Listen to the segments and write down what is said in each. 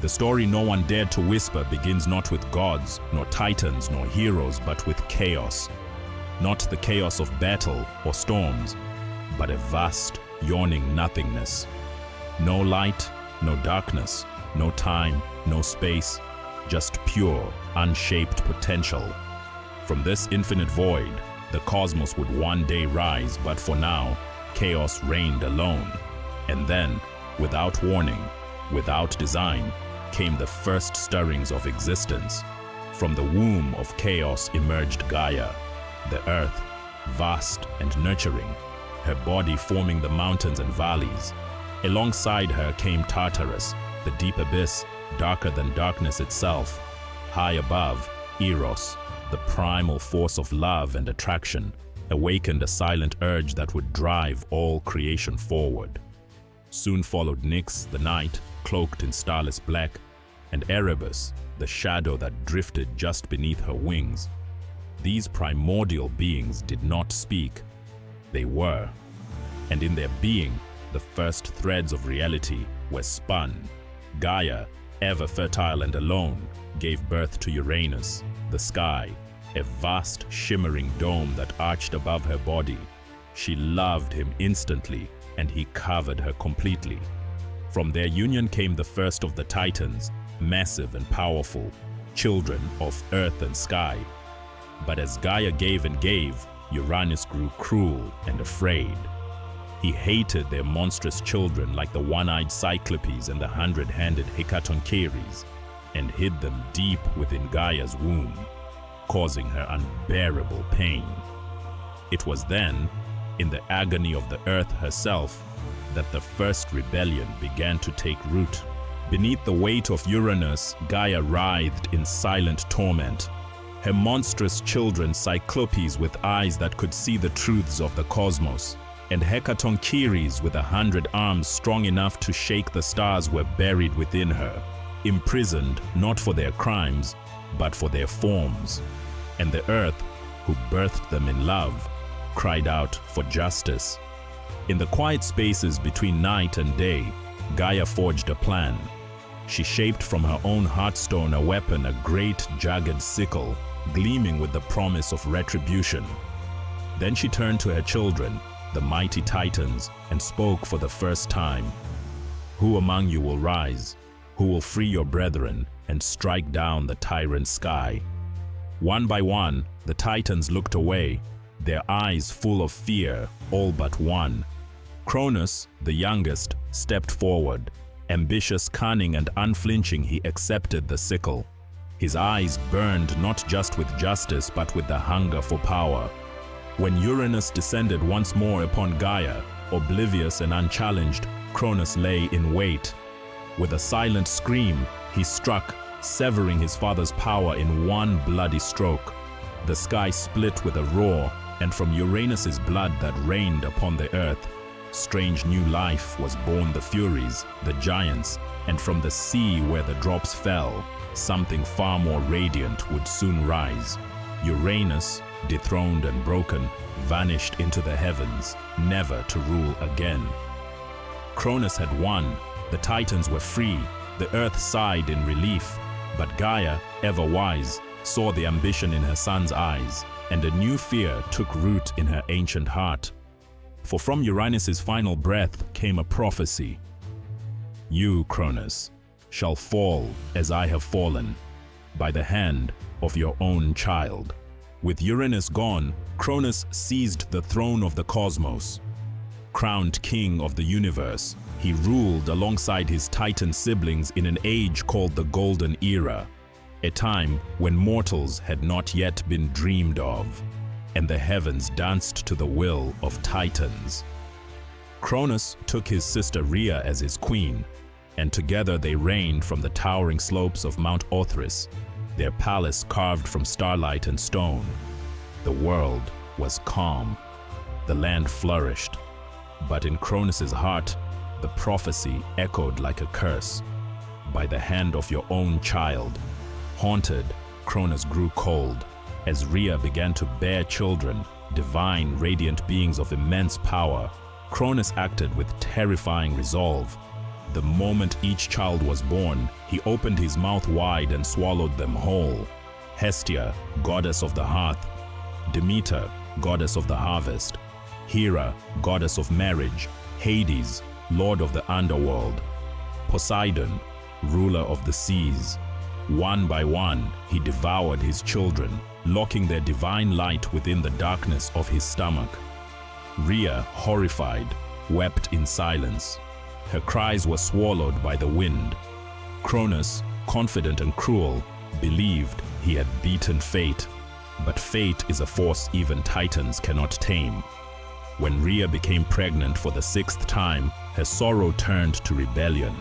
The story no one dared to whisper begins not with gods, nor titans, nor heroes, but with chaos. Not the chaos of battle or storms, but a vast, yawning nothingness. No light, no darkness, no time, no space, just pure, unshaped potential. From this infinite void, the cosmos would one day rise, but for now, chaos reigned alone. And then, without warning, without design, came the first stirrings of existence. From the womb of chaos emerged Gaia, the earth, vast and nurturing, her body forming the mountains and valleys. Alongside her came Tartarus, the deep abyss, darker than darkness itself. High above, Eros, the primal force of love and attraction, awakened a silent urge that would drive all creation forward. Soon followed Nyx, the night, cloaked in starless black, and Erebus, the shadow that drifted just beneath her wings. These primordial beings did not speak, they were. And in their being, the first threads of reality were spun. Gaia, ever fertile and alone, gave birth to Uranus, the sky, a vast shimmering dome that arched above her body. She loved him instantly, and he covered her completely. From their union came the first of the Titans, massive and powerful, children of earth and sky. But as Gaia gave and gave, Uranus grew cruel and afraid. He hated their monstrous children like the one-eyed Cyclopes and the hundred-handed Hecatoncheires, and hid them deep within Gaia's womb, causing her unbearable pain. It was then, in the agony of the earth herself, that the first rebellion began to take root. Beneath the weight of Uranus, Gaia writhed in silent torment. Her monstrous children, Cyclopes with eyes that could see the truths of the cosmos, and Hecatoncheires with 100 arms strong enough to shake the stars, were buried within her, imprisoned not for their crimes, but for their forms. And the earth, who birthed them in love, cried out for justice. In the quiet spaces between night and day, Gaia forged a plan. She shaped from her own heartstone a weapon, a great jagged sickle, gleaming with the promise of retribution. Then she turned to her children, the mighty Titans, and spoke for the first time. Who among you will rise? Who will free your brethren and strike down the tyrant sky? One by one, the Titans looked away, their eyes full of fear, all but one. Cronus, the youngest, stepped forward. Ambitious, cunning, and unflinching, he accepted the sickle. His eyes burned not just with justice, but with the hunger for power. When Uranus descended once more upon Gaia, oblivious and unchallenged, Cronus lay in wait. With a silent scream, he struck, severing his father's power in one bloody stroke. The sky split with a roar, and from Uranus's blood that rained upon the earth, strange new life was born, the Furies, the giants, and from the sea where the drops fell, something far more radiant would soon rise. Uranus, dethroned and broken, vanished into the heavens, never to rule again. Cronus had won, the Titans were free, the earth sighed in relief, but Gaia, ever wise, saw the ambition in her son's eyes, and a new fear took root in her ancient heart. For from Uranus's final breath came a prophecy. You, Cronus, shall fall as I have fallen, by the hand of your own child. With Uranus gone, Cronus seized the throne of the cosmos. Crowned king of the universe, he ruled alongside his Titan siblings in an age called the Golden Era, a time when mortals had not yet been dreamed of, and the heavens danced to the will of Titans. Cronus took his sister Rhea as his queen, and together they reigned from the towering slopes of Mount Othrys, their palace carved from starlight and stone. The world was calm. The land flourished. But in Cronus's heart, the prophecy echoed like a curse. By the hand of your own child. Haunted, Cronus grew cold. As Rhea began to bear children, divine, radiant beings of immense power, Cronus acted with terrifying resolve. The moment each child was born, he opened his mouth wide and swallowed them whole. Hestia, goddess of the hearth. Demeter, goddess of the harvest. Hera, goddess of marriage. Hades, lord of the underworld. Poseidon, ruler of the seas. One by one, he devoured his children, locking their divine light within the darkness of his stomach. Rhea, horrified, wept in silence. Her cries were swallowed by the wind. Cronus, confident and cruel, believed he had beaten fate. But fate is a force even titans cannot tame. When Rhea became pregnant for the 6th time, her sorrow turned to rebellion.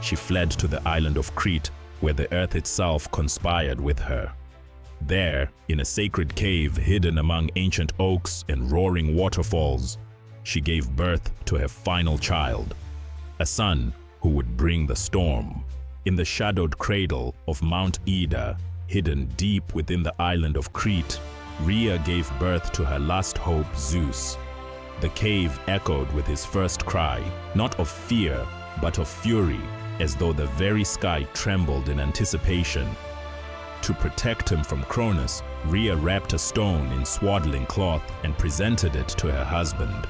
She fled to the island of Crete, where the earth itself conspired with her. There, in a sacred cave hidden among ancient oaks and roaring waterfalls, she gave birth to her final child, a son who would bring the storm. In the shadowed cradle of Mount Ida, hidden deep within the island of Crete, Rhea gave birth to her last hope, Zeus. The cave echoed with his first cry, not of fear, but of fury, as though the very sky trembled in anticipation. To protect him from Cronus, Rhea wrapped a stone in swaddling cloth and presented it to her husband.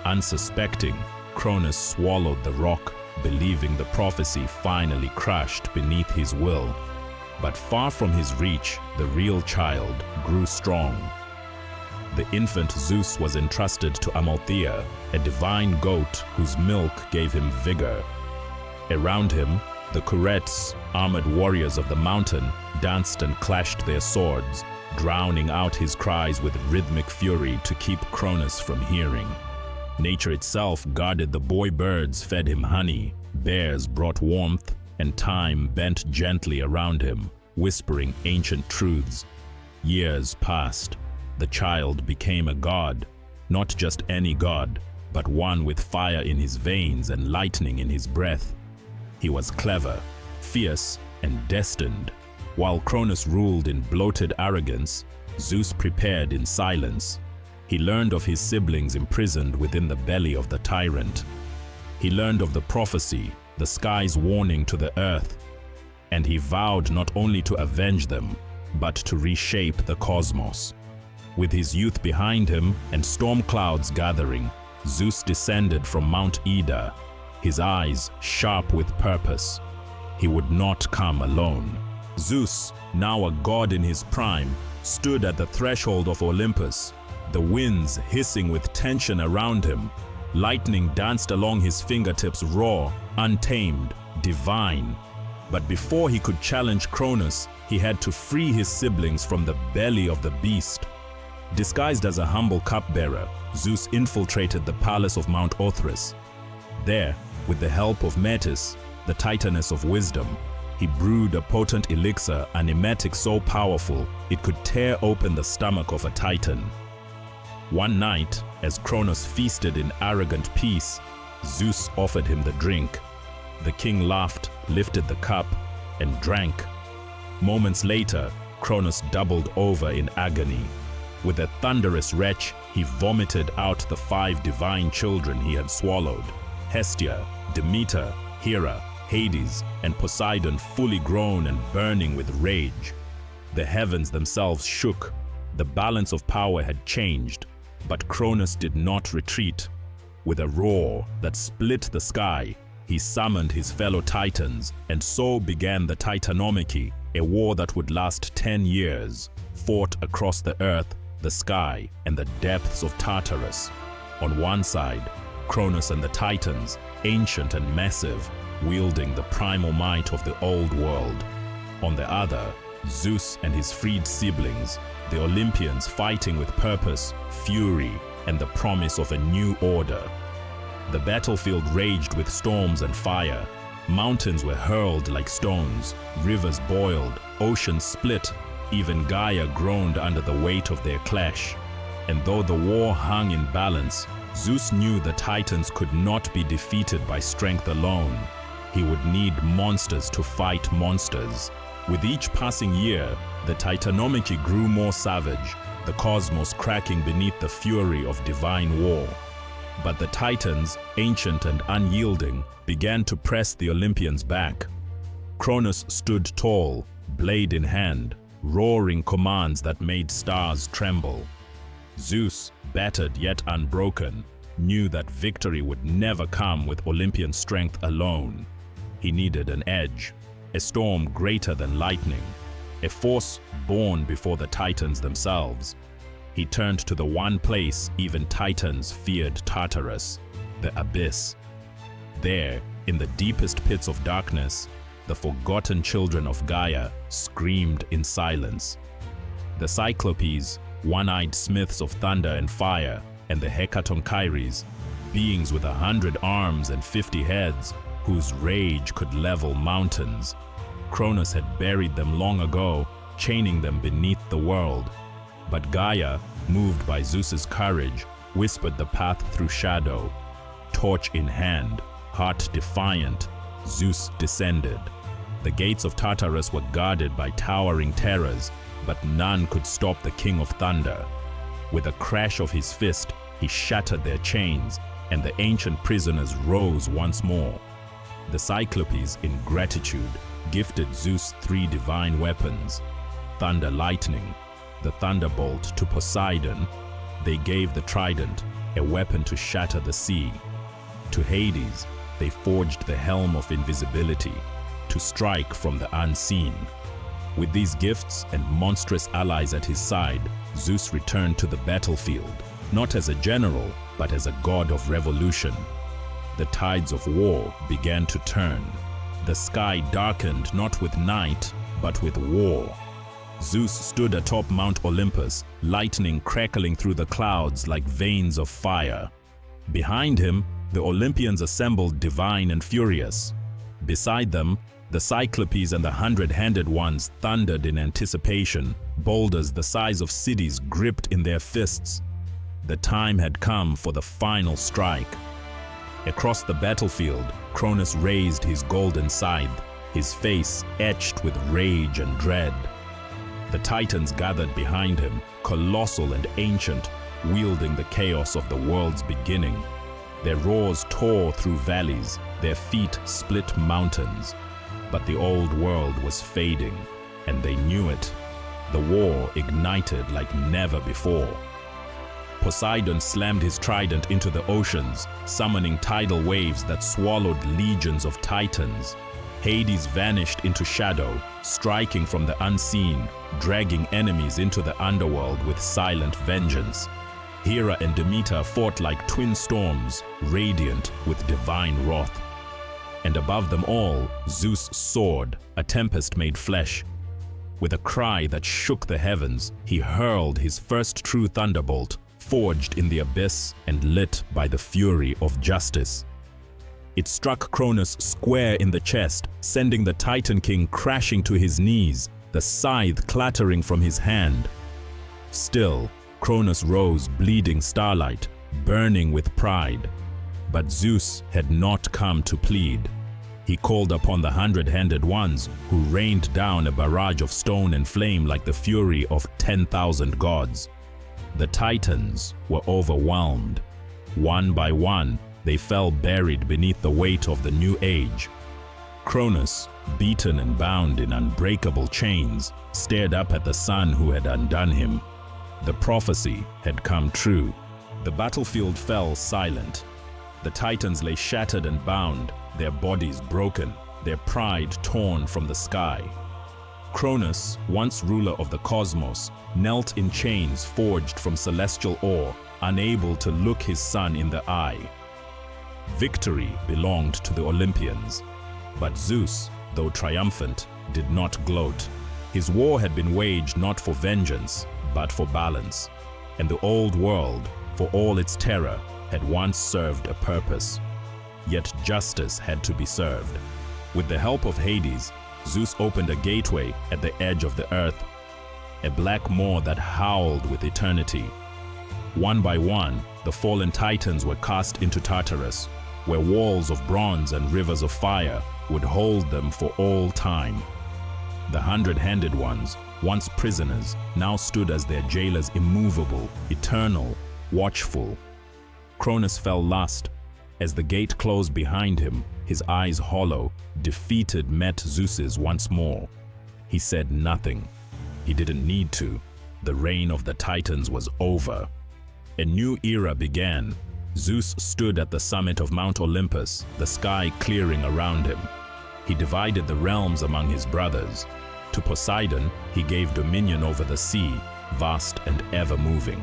Unsuspecting, Cronus swallowed the rock, believing the prophecy finally crushed beneath his will. But far from his reach, the real child grew strong. The infant Zeus was entrusted to Amalthea, a divine goat whose milk gave him vigor. Around him, the Curetes, armored warriors of the mountain, danced and clashed their swords, drowning out his cries with rhythmic fury to keep Cronus from hearing. Nature itself guarded the boy birds, fed him honey, bears brought warmth, and time bent gently around him, whispering ancient truths. Years passed. The child became a god, not just any god, but one with fire in his veins and lightning in his breath. He was clever, fierce, and destined. While Cronus ruled in bloated arrogance, Zeus prepared in silence. He learned of his siblings imprisoned within the belly of the tyrant. He learned of the prophecy, the sky's warning to the earth, and he vowed not only to avenge them, but to reshape the cosmos. With his youth behind him and storm clouds gathering, Zeus descended from Mount Ida, his eyes sharp with purpose. He would not come alone. Zeus, now a god in his prime, stood at the threshold of Olympus, the winds hissing with tension around him. Lightning danced along his fingertips, raw, untamed, divine. But before he could challenge Cronus, he had to free his siblings from the belly of the beast. Disguised as a humble cupbearer, Zeus infiltrated the palace of Mount Othrys. There, with the help of Metis, the Titaness of wisdom, he brewed a potent elixir, an emetic so powerful it could tear open the stomach of a titan. One night, as Cronus feasted in arrogant peace, Zeus offered him the drink. The king laughed, lifted the cup, and drank. Moments later, Cronus doubled over in agony. With a thunderous retch, he vomited out the 5 divine children he had swallowed. Hestia, Demeter, Hera, Hades, and Poseidon fully grown and burning with rage. The heavens themselves shook. The balance of power had changed, but Cronus did not retreat. With a roar that split the sky, he summoned his fellow titans, and so began the Titanomachy, a war that would last 10 years, fought across the earth, the sky, and the depths of Tartarus. On one side, Cronus and the Titans, ancient and massive, wielding the primal might of the old world. On the other, Zeus and his freed siblings, the Olympians fighting with purpose, fury, and the promise of a new order. The battlefield raged with storms and fire. Mountains were hurled like stones, rivers boiled, oceans split, even Gaia groaned under the weight of their clash. And though the war hung in balance, Zeus knew the Titans could not be defeated by strength alone. He would need monsters to fight monsters. With each passing year, the Titanomachy grew more savage, the cosmos cracking beneath the fury of divine war. But the Titans, ancient and unyielding, began to press the Olympians back. Cronus stood tall, blade in hand, roaring commands that made stars tremble. Zeus, battered yet unbroken, knew that victory would never come with Olympian strength alone. He needed an edge, a storm greater than lightning, a force born before the Titans themselves. He turned to the one place even Titans feared: Tartarus, the abyss. There, in the deepest pits of darkness, the forgotten children of Gaia screamed in silence. The Cyclopes, one-eyed smiths of thunder and fire, and the Hecatonchires, beings with 100 arms and 50 heads, whose rage could level mountains. Cronus had buried them long ago, chaining them beneath the world. But Gaia, moved by Zeus's courage, whispered the path through shadow. Torch in hand, heart defiant, Zeus descended. The gates of Tartarus were guarded by towering terrors, but none could stop the King of Thunder. With a crash of his fist, he shattered their chains, and the ancient prisoners rose once more. The Cyclopes, in gratitude, gifted Zeus 3 divine weapons: thunder lightning, the thunderbolt to Poseidon. They gave the trident, a weapon to shatter the sea. To Hades, they forged the helm of invisibility, to strike from the unseen. With these gifts and monstrous allies at his side, Zeus returned to the battlefield, not as a general, but as a god of revolution. The tides of war began to turn. The sky darkened not with night, but with war. Zeus stood atop Mount Olympus, lightning crackling through the clouds like veins of fire. Behind him, the Olympians assembled divine and furious. Beside them, the Cyclopes and the 100-handed ones thundered in anticipation, boulders the size of cities gripped in their fists. The time had come for the final strike. Across the battlefield, Cronus raised his golden scythe, his face etched with rage and dread. The Titans gathered behind him, colossal and ancient, wielding the chaos of the world's beginning. Their roars tore through valleys, their feet split mountains. But the old world was fading, and they knew it. The war ignited like never before. Poseidon slammed his trident into the oceans, summoning tidal waves that swallowed legions of Titans. Hades vanished into shadow, striking from the unseen, dragging enemies into the underworld with silent vengeance. Hera and Demeter fought like twin storms, radiant with divine wrath. And above them all, Zeus soared, a tempest made flesh. With a cry that shook the heavens, he hurled his first true thunderbolt, forged in the abyss and lit by the fury of justice. It struck Cronus square in the chest, sending the Titan King crashing to his knees, the scythe clattering from his hand. Still, Cronus rose, bleeding starlight, burning with pride. But Zeus had not come to plead. He called upon the 100-handed ones, who rained down a barrage of stone and flame like the fury of 10,000 gods. The Titans were overwhelmed. One by one, they fell buried beneath the weight of the new age. Cronus, beaten and bound in unbreakable chains, stared up at the son who had undone him. The prophecy had come true. The battlefield fell silent. The Titans lay shattered and bound, their bodies broken, their pride torn from the sky. Cronus, once ruler of the cosmos, knelt in chains forged from celestial ore, unable to look his son in the eye. Victory belonged to the Olympians, but Zeus, though triumphant, did not gloat. His war had been waged not for vengeance, but for balance, and the old world, for all its terror, had once served a purpose. Yet justice had to be served. With the help of Hades, Zeus opened a gateway at the edge of the earth, a black maw that howled with eternity. One by one, the fallen Titans were cast into Tartarus, where walls of bronze and rivers of fire would hold them for all time. The 100-handed ones, once prisoners, now stood as their jailers, immovable, eternal, watchful. Cronus fell last. As the gate closed behind him, his eyes hollow, defeated met Zeus's once more. He said nothing. He didn't need to. The reign of the Titans was over. A new era began. Zeus stood at the summit of Mount Olympus, the sky clearing around him. He divided the realms among his brothers. To Poseidon, he gave dominion over the sea, vast and ever-moving.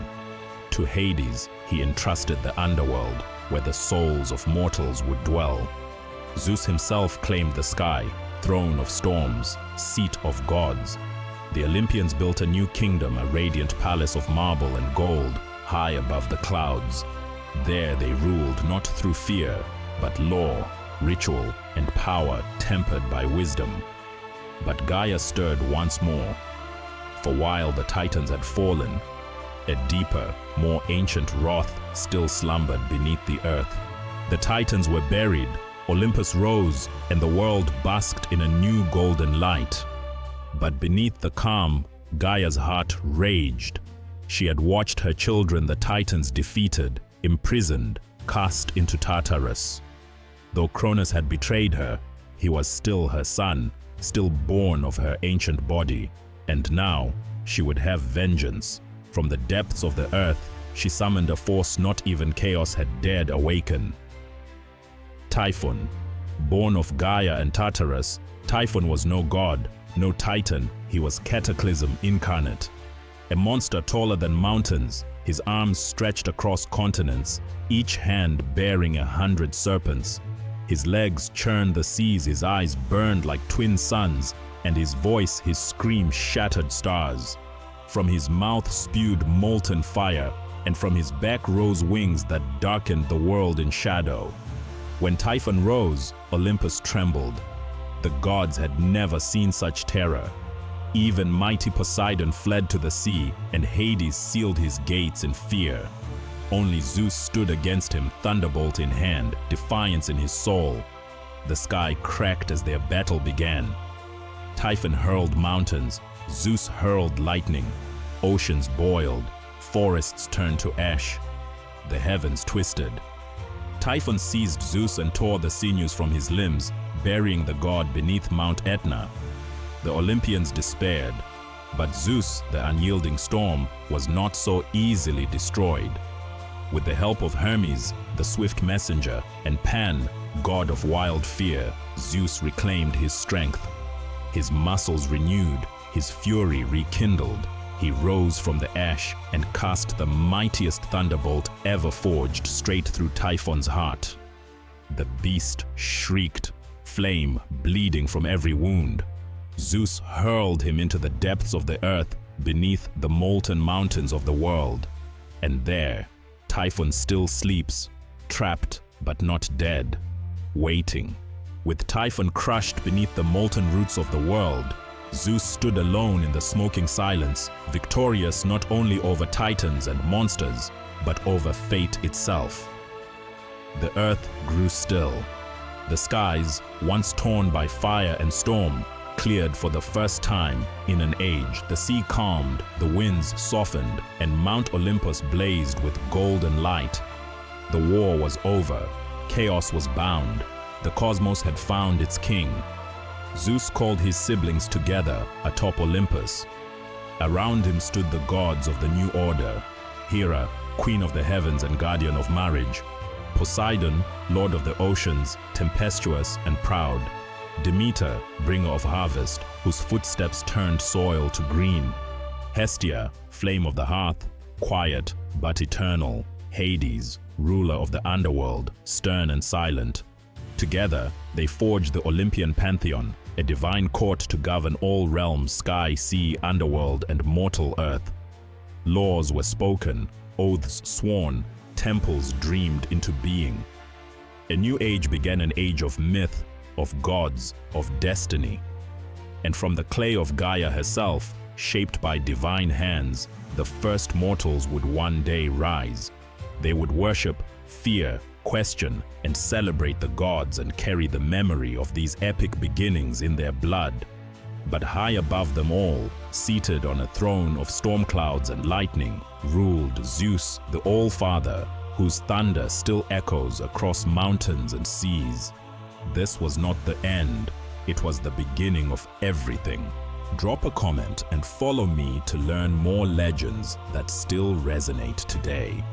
To Hades, he entrusted the underworld, where the souls of mortals would dwell. Zeus himself claimed the sky, throne of storms, seat of gods. The Olympians built a new kingdom, a radiant palace of marble and gold, high above the clouds. There they ruled not through fear, but law, ritual, and power tempered by wisdom. But Gaia stirred once more. For while the Titans had fallen, a deeper, more ancient wrath still slumbered beneath the earth. The Titans were buried, Olympus rose, and the world basked in a new golden light. But beneath the calm, Gaia's heart raged. She had watched her children, the Titans, defeated, imprisoned, cast into Tartarus. Though Cronus had betrayed her, he was still her son, still born of her ancient body, and now she would have vengeance. From the depths of the earth, she summoned a force not even chaos had dared awaken. Typhon. Born of Gaia and Tartarus, Typhon was no god, no titan, he was cataclysm incarnate. A monster taller than mountains, his arms stretched across continents, each hand bearing 100 serpents. His legs churned the seas, his eyes burned like twin suns, and his voice, his scream shattered stars. From his mouth spewed molten fire, and from his back rose wings that darkened the world in shadow. When Typhon rose, Olympus trembled. The gods had never seen such terror. Even mighty Poseidon fled to the sea, and Hades sealed his gates in fear. Only Zeus stood against him, thunderbolt in hand, defiance in his soul. The sky cracked as their battle began. Typhon hurled mountains, Zeus hurled lightning. Oceans boiled, forests turned to ash. The heavens twisted. Typhon seized Zeus and tore the sinews from his limbs, burying the god beneath Mount Etna. The Olympians despaired, but Zeus, the unyielding storm, was not so easily destroyed. With the help of Hermes, the swift messenger, and Pan, god of wild fear, Zeus reclaimed his strength. His muscles renewed, his fury rekindled. He rose from the ash and cast the mightiest thunderbolt ever forged straight through Typhon's heart. The beast shrieked, flame bleeding from every wound. Zeus hurled him into the depths of the earth beneath the molten mountains of the world. And there, Typhon still sleeps, trapped but not dead, waiting. With Typhon crushed beneath the molten roots of the world, Zeus stood alone in the smoking silence, victorious not only over titans and monsters, but over fate itself. The earth grew still. The skies, once torn by fire and storm, cleared for the first time in an age. The sea calmed, the winds softened, and Mount Olympus blazed with golden light. The war was over. Chaos was bound. The cosmos had found its king. Zeus called his siblings together atop Olympus. Around him stood the gods of the new order: Hera, queen of the heavens and guardian of marriage; Poseidon, lord of the oceans, tempestuous and proud; Demeter, bringer of harvest, whose footsteps turned soil to green; Hestia, flame of the hearth, quiet but eternal; Hades, ruler of the underworld, stern and silent. Together, they forged the Olympian pantheon, a divine court to govern all realms, sky, sea, underworld, and mortal earth. Laws were spoken, oaths sworn, temples dreamed into being. A new age began, an age of myth, of gods, of destiny. And from the clay of Gaia herself, shaped by divine hands, the first mortals would one day rise. They would worship, fear, question, and celebrate the gods and carry the memory of these epic beginnings in their blood. But high above them all, seated on a throne of storm clouds and lightning, ruled Zeus, the All-Father, whose thunder still echoes across mountains and seas. This was not the end, it was the beginning of everything. Drop a comment and follow me to learn more legends that still resonate today.